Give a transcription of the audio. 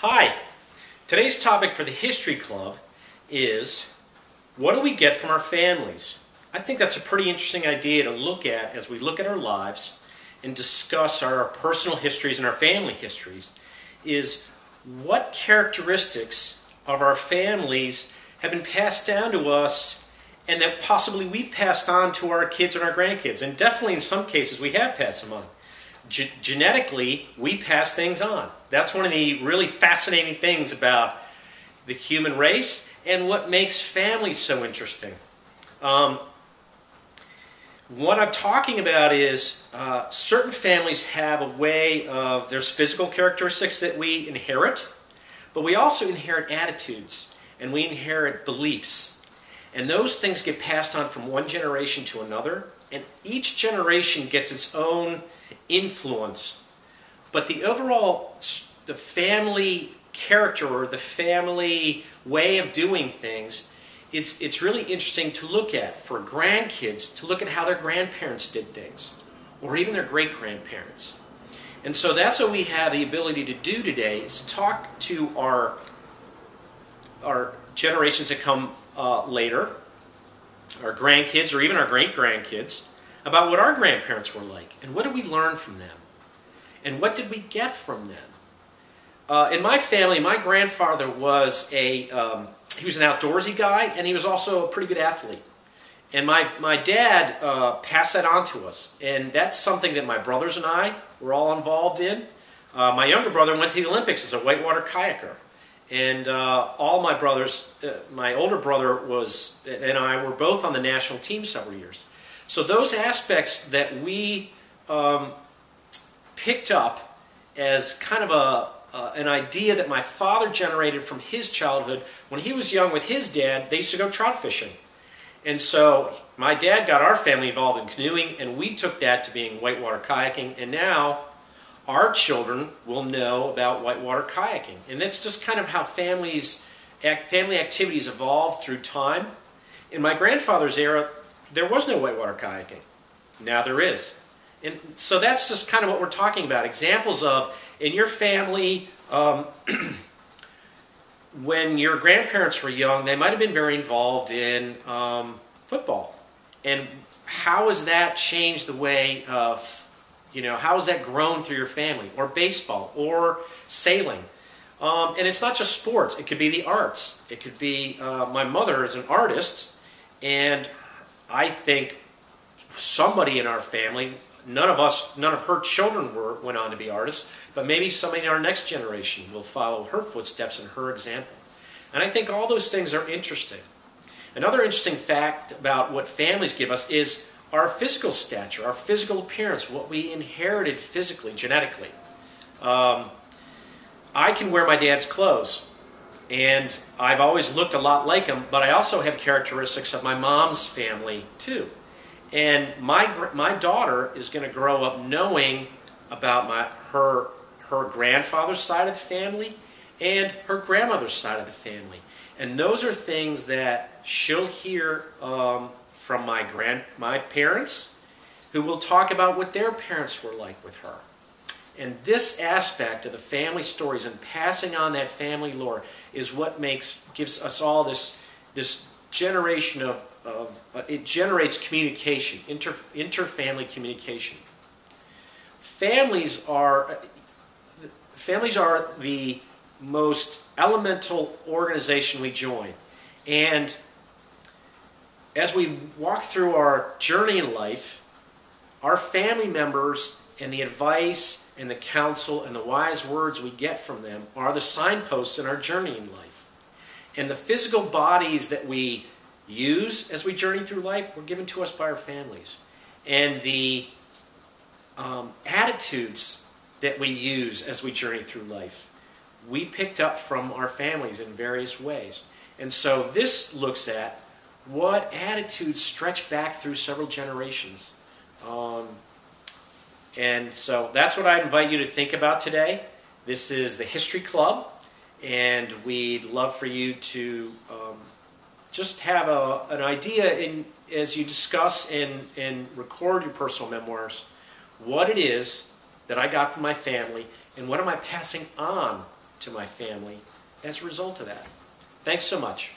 Hi, today's topic for the History Club is what do we get from our families? I think that's a pretty interesting idea to look at as we look at our lives and discuss our personal histories and our family histories, is what characteristics of our families have been passed down to us and that possibly we've passed on to our kids and our grandkids. And definitely in some cases we have passed them on. Genetically, we pass things on. That's one of the really fascinating things about the human race and what makes families so interesting. What I'm talking about is certain families have a way of, there's physical characteristics that we inherit, but we also inherit attitudes and we inherit beliefs. And those things get passed on from one generation to another, and each generation gets its own influence. But the overall, the family character or the family way of doing things, it's really interesting to look at for grandkids, to look at how their grandparents did things, or even their great-grandparents. And so that's what we have the ability to do today, is talk to our generations that come later, our grandkids or even our great-grandkids, about what our grandparents were like, and what did we learn from them, and what did we get from them. In my family, my grandfather was he was an outdoorsy guy, and he was also a pretty good athlete. And my dad passed that on to us, and that's something that my brothers and I were all involved in. My younger brother went to the Olympics as a whitewater kayaker. And all my brothers, my older brother and I were both on the national team several years. So those aspects that we picked up as kind of an idea that my father generated from his childhood, when he was young with his dad, they used to go trout fishing. And so my dad got our family involved in canoeing, and we took that to being whitewater kayaking, and now our children will know about whitewater kayaking. And that's just kind of how family activities evolved through time. In my grandfather's era, there was no whitewater kayaking. Now there is. And so that's just kind of what we're talking about. Examples of, in your family, when your grandparents were young, they might have been very involved in football. And how has that changed the way of, how has that grown through your family? Or baseball, or sailing. And it's not just sports. It could be the arts. It could be, my mother is an artist, and I think somebody in our family, none of her children went on to be artists, but maybe somebody in our next generation will follow her footsteps and her example. And I think all those things are interesting. Another interesting fact about what families give us is our physical stature, our physical appearance, what we inherited physically, genetically. I can wear my dad's clothes, and I've always looked a lot like him, but I also have characteristics of my mom's family too. And my daughter is going to grow up knowing about her grandfather's side of the family and her grandmother's side of the family. And those are things that she'll hear from my parents, who will talk about what their parents were like with her. And this aspect of the family stories and passing on that family lore is what gives us all this generation of it generates communication, inter-family communication. Families are the most elemental organization we join. And as we walk through our journey in life, our family members and the advice and the counsel and the wise words we get from them are the signposts in our journey in life. And the physical bodies that we use as we journey through life were given to us by our families. And the attitudes that we use as we journey through life, we picked up from our families in various ways. And so this looks at what attitudes stretch back through several generations. And so that's what I invite you to think about today. This is the History Club, and we'd love for you to just have an idea as you discuss and record your personal memoirs, what it is that I got from my family, and what am I passing on to my family as a result of that. Thanks so much.